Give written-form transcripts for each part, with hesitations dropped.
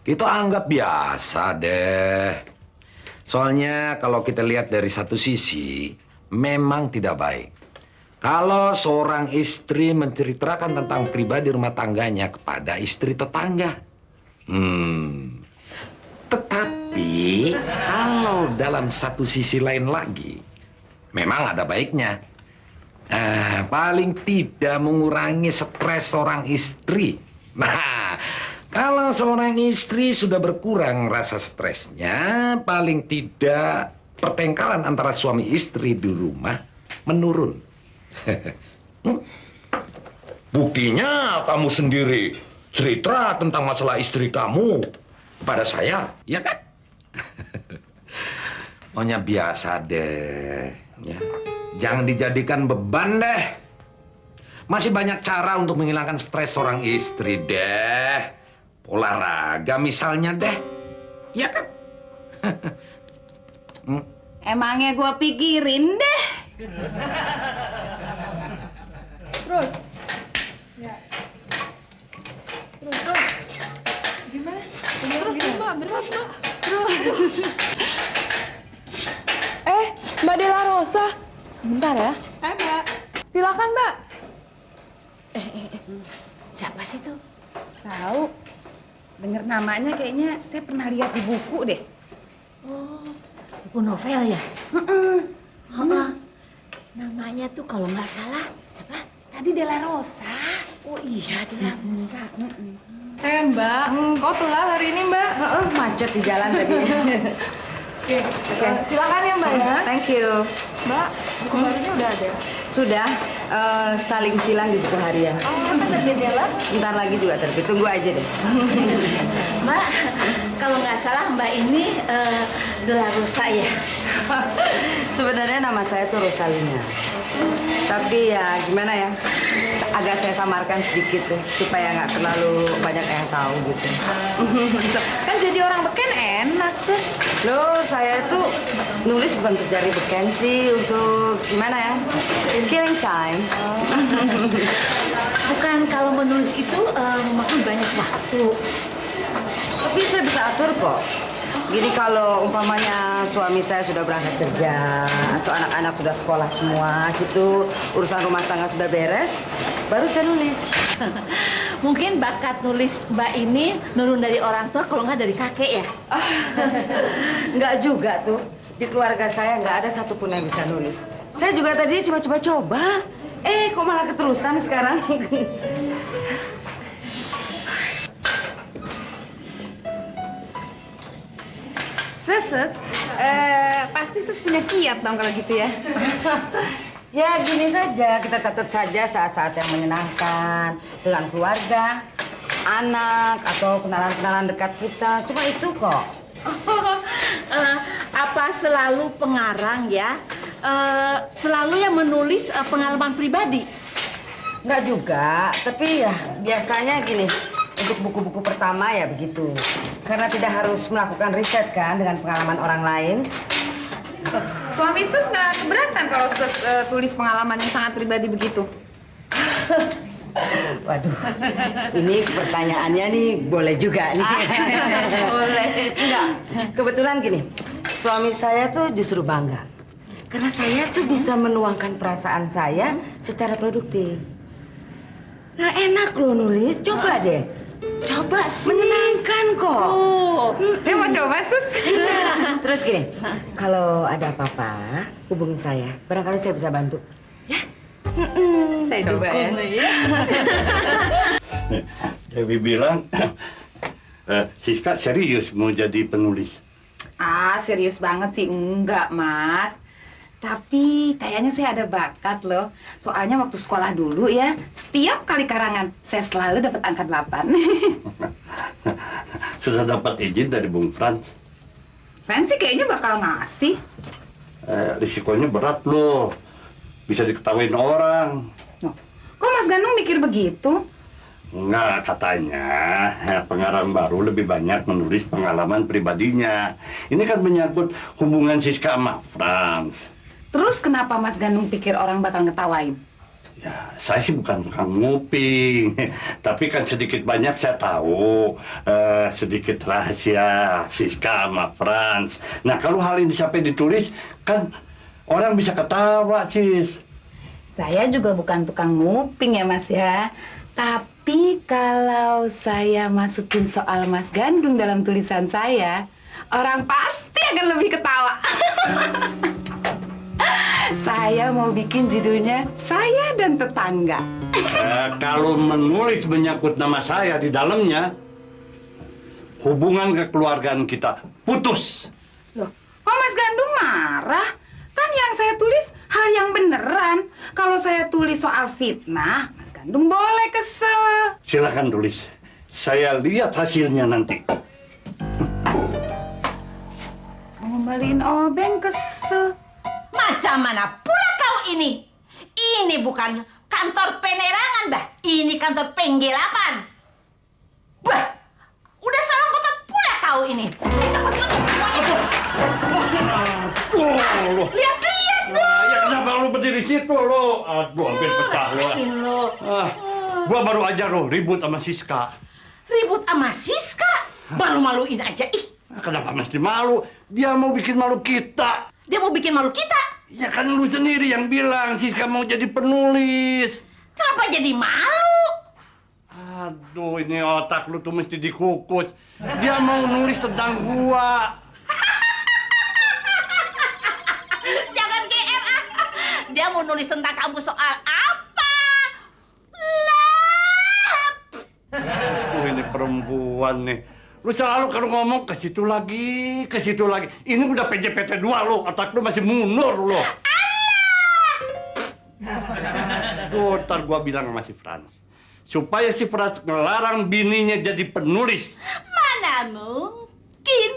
Kita anggap biasa deh. Soalnya kalau kita lihat dari satu sisi, memang tidak baik. Kalau seorang istri menceritakan tentang pribadi rumah tangganya kepada istri tetangga. Tetapi kalau dalam satu sisi lain lagi, memang ada baiknya. Paling tidak mengurangi stres seorang istri. Nah, kalau seorang istri sudah berkurang rasa stresnya, paling tidak pertengkaran antara suami istri di rumah menurun. Buktinya kamu sendiri cerita tentang masalah istri kamu kepada saya, ya kan? Pokoknya biasa deh, ya. Jangan dijadikan beban deh. Masih banyak cara untuk menghilangkan stres seorang istri deh. Olahraga misalnya deh, ya kan? Emangnya gua pikirin deh. Terus? Ya. Terus. Gimana? Terus Mbak, berat Mbak. Terus. Mbak Della Rosa. Sebentar ya. Mbak. Silakan Mbak. Siapa sih tuh? Tahu. Dengar namanya kayaknya saya pernah lihat di buku deh. Oh, buku novel ya? Namanya tuh kalau nggak salah siapa? Tadi Della Rosa. Oh iya, Della Rosa. Mbak, kok telat hari ini Mbak? Macet di jalan tadi. Oke. Silakan ya Mbak ya. Thank you. Mbak, buku barunya udah ada? Sudah saling silang di buku harian. Oh, kan terbit ya Mbak? Sebentar lagi juga terbit. Tunggu aja deh. Mbak, kalau nggak salah Mbak ini Della Rosa ya? Sebenarnya nama saya tuh Rosalina. Tapi ya gimana ya, agak saya samarkan sedikit deh, supaya nggak terlalu banyak yang tahu gitu. Kan jadi orang beken enak, Sus. Loh, saya tuh nulis bukan untuk cari beken sih, untuk gimana ya, killing time. Bukan kalau menulis itu memakan banyak waktu. Tapi saya bisa atur kok. Gini, kalau umpamanya suami saya sudah berangkat kerja atau anak-anak sudah sekolah semua gitu, urusan rumah tangga sudah beres, baru saya nulis. Mungkin bakat nulis Mbak ini nurun dari orang tua, kalau nggak dari kakek ya? Nggak juga tuh. Di keluarga saya nggak ada satupun yang bisa nulis. Saya juga tadi cuma coba-coba. Kok malah keterusan sekarang? Sus, pasti Sus punya kiat dong kalau gitu ya? Ya gini saja, kita catat saja saat-saat yang menyenangkan dengan keluarga, anak, atau kenalan-kenalan dekat kita. Cuma itu kok. Apa selalu pengarang ya? Selalu yang menulis pengalaman pribadi? Nggak juga, tapi ya biasanya gini, untuk buku-buku pertama ya begitu. Karena tidak harus melakukan riset kan dengan pengalaman orang lain. Suami Sus nggak keberatan kalau Sus tulis pengalaman yang sangat pribadi begitu? Waduh, ini pertanyaannya nih boleh juga nih. Boleh. Enggak, kebetulan gini, suami saya tuh justru bangga. Karena saya tuh bisa menuangkan perasaan saya secara produktif. Nah, enak loh nulis, coba deh. Coba sih. Menyenangkan kok. Saya mau coba, Sus. Terus gini, kalau ada apa-apa, hubungin saya. Barangkali saya bisa bantu. Saya coba ya. Dewi bilang, Siska serius mau jadi penulis. Serius banget sih enggak, Mas. Tapi kayaknya saya ada bakat loh. Soalnya waktu sekolah dulu ya, setiap kali karangan saya selalu dapat angka 8. Sudah dapat izin dari Bung Franz. Fancy kayaknya bakal ngasih. Risikonya berat loh. Bisa diketawain orang. Loh, kok Mas Ganung mikir begitu? Enggak, katanya pengarang baru lebih banyak menulis pengalaman pribadinya. Ini kan menyangkut hubungan Siska sama Franz. Terus kenapa Mas Ganung pikir orang bakal ngetawain? Ya, saya sih bukan tukang nguping, tapi kan sedikit banyak saya tahu sedikit rahasia Siska sama Franz. Nah, kalau hal ini sampai ditulis, kan orang bisa ketawa, Sis. Saya juga bukan tukang nguping ya Mas ya. Tapi kalau saya masukin soal Mas Gandung dalam tulisan saya, orang pasti akan lebih ketawa. Saya mau bikin judulnya Saya dan Tetangga. Kalau menulis menyangkut nama saya di dalamnya, hubungan kekeluargaan kita putus. Loh, kok Mas Gandung marah? Kan yang saya tulis hal yang beneran. Kalau saya tulis soal fitnah, Mas Gandung boleh kesel. Silakan tulis. Saya lihat hasilnya nanti. Mau ngembaliin obeng kesel. Macam mana pula kau ini? Ini bukan kantor penerangan, Bah. Ini kantor penggelapan. Bah, udah salah kotor pula kau ini. Lihat-lihat dong. Ya kenapa lu berdiri situ lo? Aduh, hampir pecah lo. Rasain lo. Gua baru aja lo ribut sama Siska. Ribut sama Siska? Malu-maluin aja, ih. Kenapa mesti malu? Dia mau bikin malu kita. Dia mau bikin malu kita. Ya kan lu sendiri yang bilang Siska mau jadi penulis. Kenapa jadi malu? Aduh, ini otak lu tuh mesti dikukus. Dia mau nulis tentang gua. Jangan GR ah. Dia mau nulis tentang kamu soal apa? Lap. Tuh ini perempuan nih. Lu selalu kalau ngomong ke situ lagi, ke situ lagi. Ini udah PJPT 2 lo, otak lu masih mundur lo. Aduh, ntar gua bilang sama si Franz. Supaya si Franz ngelarang bininya jadi penulis. Mana mungkin?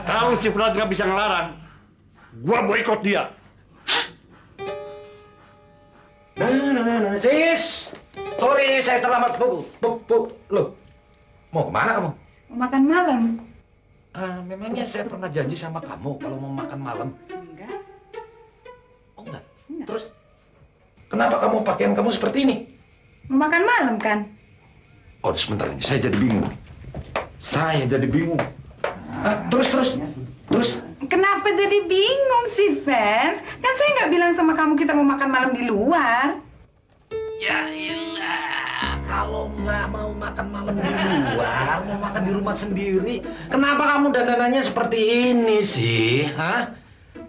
Kalau si Franz nggak bisa ngelarang, gua boikot dia. Sis, sorry saya terlambat. Loh, mau kemana kamu? Mau makan malam? Memangnya saya pernah janji sama kamu kalau mau makan malam? Enggak. Oh enggak? Terus, kenapa kamu pakaian kamu seperti ini? Mau makan malam kan? Oh, sebentar ini, saya jadi bingung. Saya jadi bingung. Terus. Kenapa jadi bingung sih, Fans? Kan saya nggak bilang sama kamu kita mau makan malam di luar. Ya ilah, kalau nggak mau makan malam di luar, mau makan di rumah sendiri. Kenapa kamu dandanannya seperti ini sih? Hah?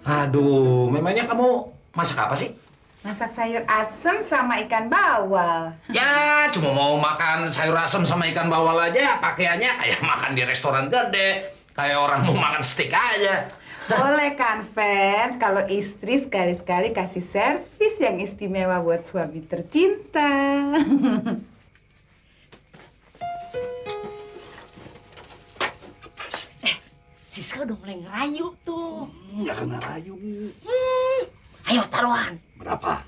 Aduh, memangnya kamu masak apa sih? Masak sayur asem sama ikan bawal. Ya, cuma mau makan sayur asem sama ikan bawal aja, pakaiannya kayak makan di restoran gede. Kayak orang mau makan steak aja. Boleh kan, Fans? Kalau istri sekali-sekali kasih servis yang istimewa buat suami tercinta. Siska udah mulai ngerayu tuh. Nggak kena rayu. Ayo taruhan. Berapa?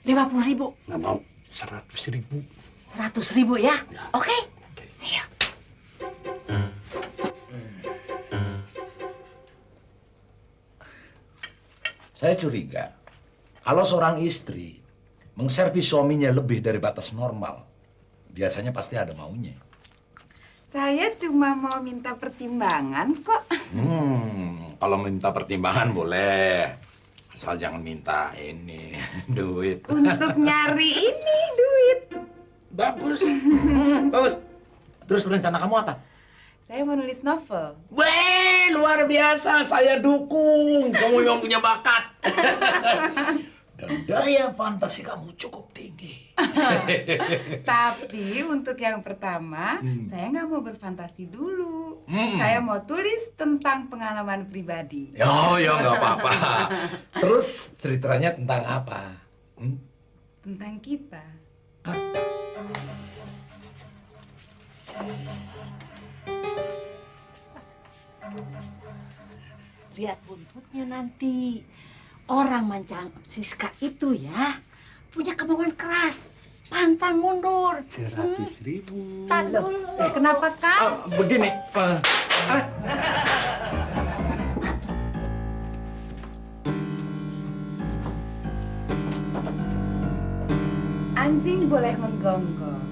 50.000. Nggak mau. 100.000. 100.000 ya? Oke? Ayo. Saya curiga, kalau seorang istri mengservis suaminya lebih dari batas normal, biasanya pasti ada maunya. Saya cuma mau minta pertimbangan kok. Kalau minta pertimbangan boleh. Asal jangan minta ini, duit. Untuk nyari ini duit. Bagus. Bagus. Terus rencana kamu apa? Saya mau nulis novel. Weh, luar biasa. Saya dukung. Kamu memang punya bakat. Dan daya fantasi kamu cukup tinggi. Tapi untuk yang pertama, saya nggak mau berfantasi dulu. Hmm. Saya mau tulis tentang pengalaman pribadi. Oh, ya nggak apa-apa. Terus ceritanya tentang apa? Tentang kita. Lihat buntutnya nanti. Orang macam Siska itu ya, punya kemauan keras. Pantang mundur. 100.000. Tahan dulu. Kenapa, Kang? Begini. anjing boleh menggonggong,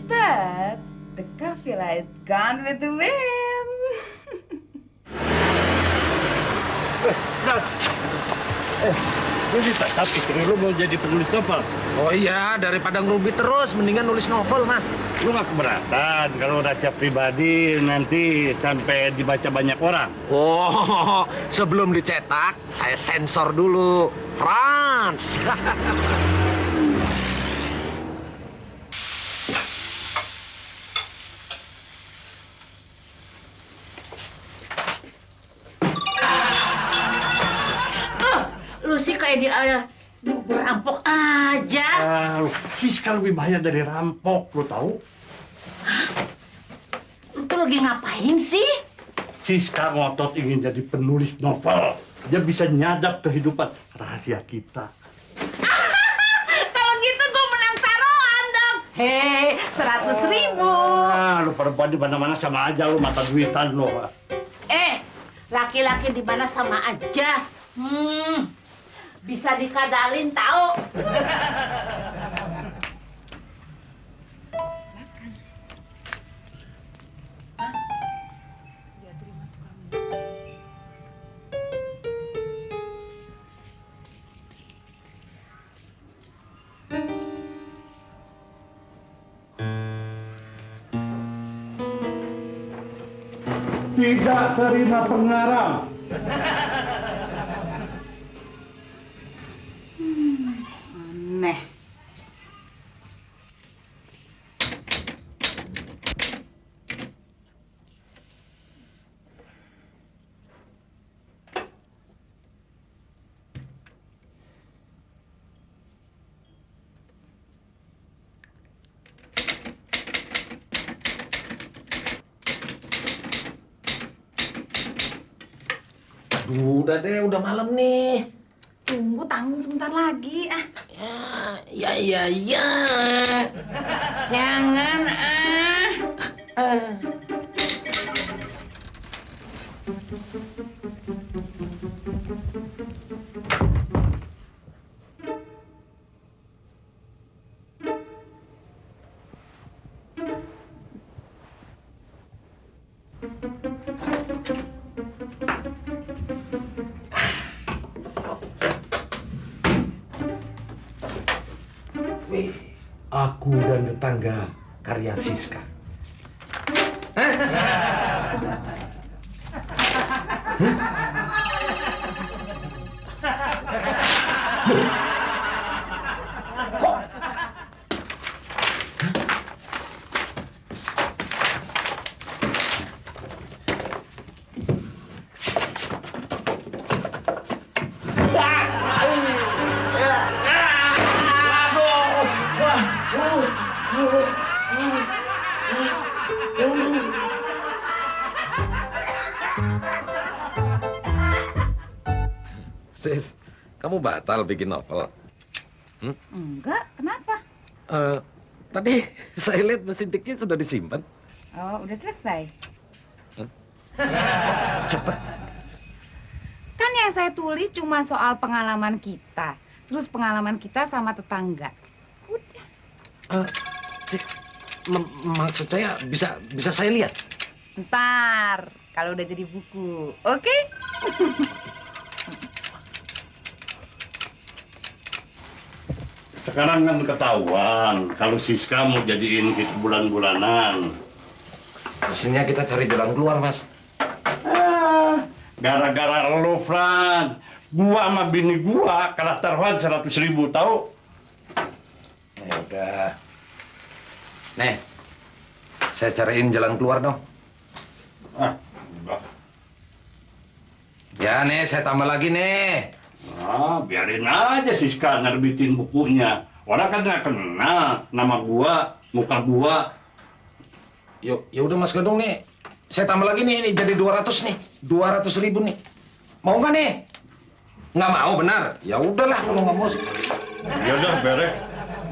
but the kafila is gone with the wind. Lu ditetap istri lu mau jadi penulis novel. Oh iya, daripada ngerubit terus, mendingan nulis novel, Mas. Lu nggak keberatan kalau rahasia pribadi nanti sampai dibaca banyak orang? Oh, sebelum dicetak, saya sensor dulu. Franz. Lu sih kayak dia berampok aja. Siska lebih bahaya dari rampok, lu tahu? Lu tuh lagi ngapain sih? Siska ngotot ingin jadi penulis novel. Dia bisa nyadap kehidupan rahasia kita. Kalau gitu gue menang taruhan dong. Hei, 100.000. Lu perempuan di mana-mana sama aja, lu mata duitan lu. Laki-laki di mana sama aja. Bisa dikadalin tahu. Tidak terima pengarang. Aneh. Udah deh, udah malam nih. Tunggu, tanggung sebentar lagi. Ya. Jangan, Wih, aku dan tetangga karya Siska. Sis, kamu batal bikin novel? Enggak, kenapa? Tadi saya lihat mesin tiknya sudah disimpan. Oh, udah selesai. Cepet. Kan yang saya tulis cuma soal pengalaman kita. Terus pengalaman kita sama tetangga. Udah. Sis, maksud saya bisa saya lihat? Ntar, kalau udah jadi buku. Oke? Sekarang kan ketahuan kalau Siska mau jadiin hit bulan-bulanan. Mestinya kita cari jalan keluar, Mas. Gara-gara lo, Franz. Gua sama bini gua kalah taruhan 100.000, tahu? Ya udah. Nih, saya cariin jalan keluar dong. Enggak. Ya nih, saya tambah lagi nih. Biarin aja Siska nerbitin bukunya. Orang kan nggak kenal nama gua, muka gua. Yuk, ya udah Mas Gedung nih. Saya tambah lagi nih, ini jadi 200 nih. 200.000 nih. Mau nggak nih? Nggak mau, benar. Ya udahlah kalau nggak mau sih. Ya udah beres.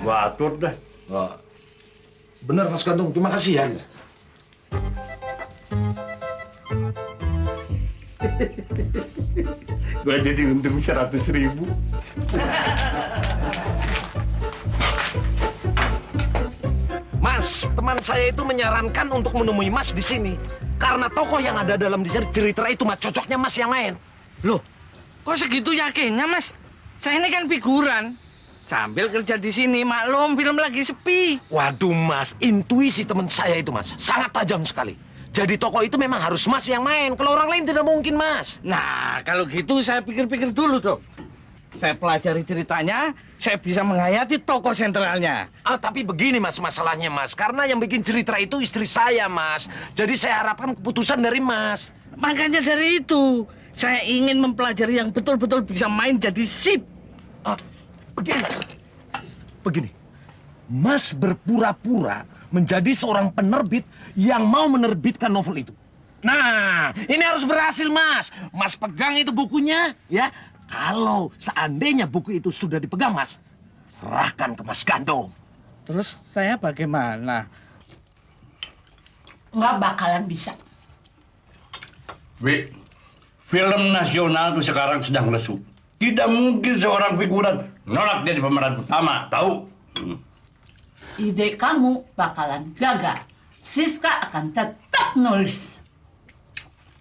Gua atur deh. Nggak. Benar Mas Gedung, terima kasih ya. Gua jadi untung 100.000. Mas, teman saya itu menyarankan untuk menemui Mas di sini. Karena tokoh yang ada dalam cerita itu, Mas, cocoknya Mas yang main. Loh, kok segitu yakinnya, Mas? Saya ini kan figuran. Sambil kerja di sini, maklum film lagi sepi. Waduh, Mas, intuisi teman saya itu, Mas, sangat tajam sekali. Jadi tokoh itu memang harus Mas yang main. Kalau orang lain tidak mungkin, Mas. Nah, kalau gitu saya pikir-pikir dulu dong. Saya pelajari ceritanya, saya bisa menghayati tokoh sentralnya. Tapi begini, Mas, masalahnya, Mas. Karena yang bikin cerita itu istri saya, Mas. Jadi saya harapkan keputusan dari Mas. Makanya dari itu, saya ingin mempelajari yang betul-betul bisa main jadi sip. Begini, Mas. Begini. Mas berpura-pura menjadi seorang penerbit yang mau menerbitkan novel itu. Nah, ini harus berhasil, Mas. Mas pegang itu bukunya, ya. Kalau seandainya buku itu sudah dipegang, Mas, serahkan ke Mas Gandung. Terus saya bagaimana? Nggak bakalan bisa. Wi, film nasional itu sekarang sedang lesu. Tidak mungkin seorang figuran nolak jadi pemeran utama, tahu? Ide kamu bakalan gagal. Siska akan tetap nulis.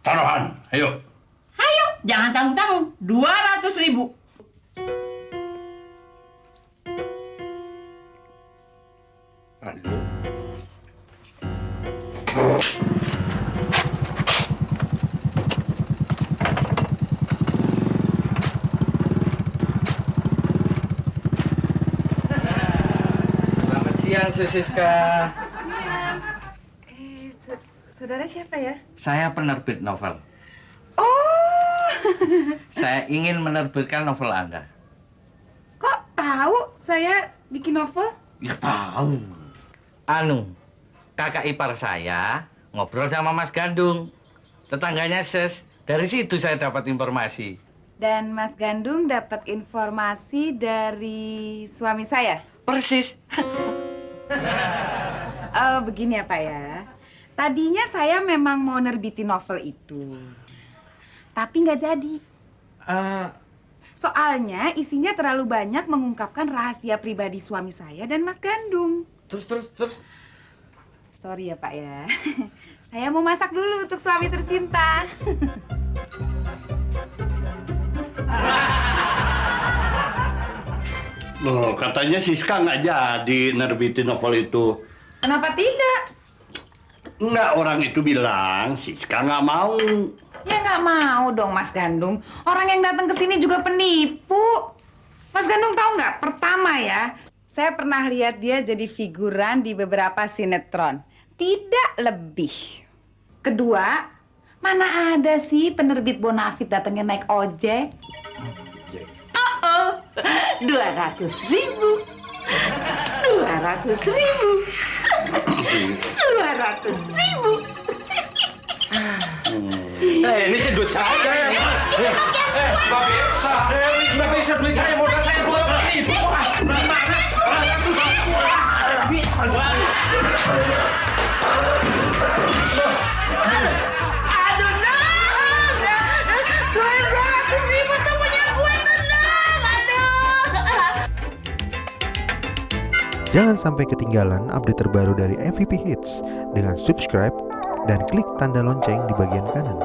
Taruhan, ayo. Ayo, jangan tanggung-tanggung. 200.000. Aduh. Selamat siang, Siska. Saudara siapa ya? Saya penerbit novel. Oh, Saya ingin menerbitkan novel Anda. kok tahu saya bikin novel? Ya tahu. Kakak ipar saya ngobrol sama Mas Gandung. Tetangganya Ses. Dari situ saya dapat informasi. Dan Mas Gandung dapat informasi dari suami saya. Persis. Begini ya Pak ya. Tadinya saya memang mau nerbitin novel itu. Tapi nggak jadi. Soalnya isinya terlalu banyak mengungkapkan rahasia pribadi suami saya dan Mas Gandung. Terus. Sorry ya Pak ya. Saya mau masak dulu untuk suami tercinta. Loh, katanya Siska nggak jadi nerbitin novel itu. Kenapa tidak? Nggak, orang itu bilang Siska nggak mau. Ya nggak mau dong Mas Gandung. Orang yang datang ke sini juga penipu. Mas Gandung tahu nggak? Pertama ya, saya pernah lihat dia jadi figuran di beberapa sinetron. Tidak lebih. Kedua, mana ada sih penerbit bonafit datangnya naik ojek? 200.000. 200.000. 200.000. Ini sih duit saya. Nggak bisa. Nggak bisa duit saya, modal saya 200.000. Aduh, Nang. 200.000 tuh punya gue tuh, Nang. Aduh. Jangan sampai ketinggalan update terbaru dari MVP Hits dengan subscribe dan klik tanda lonceng di bagian kanan.